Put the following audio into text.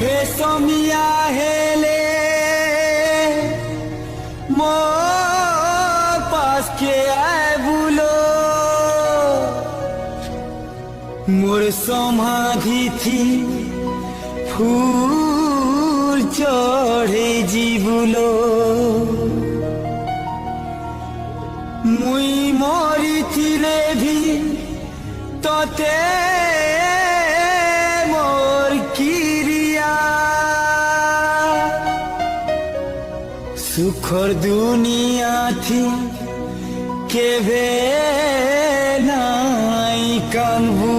ভেসমিয়া হেলে মোর পাশকে আয় বুলো মোর সমাধি থি ফুল চড়ে জীবুলো মুই মরিছিলে ভি ততে মোর কিরিয়া সুখর দুনিয়া থি কেবে নাই কানবু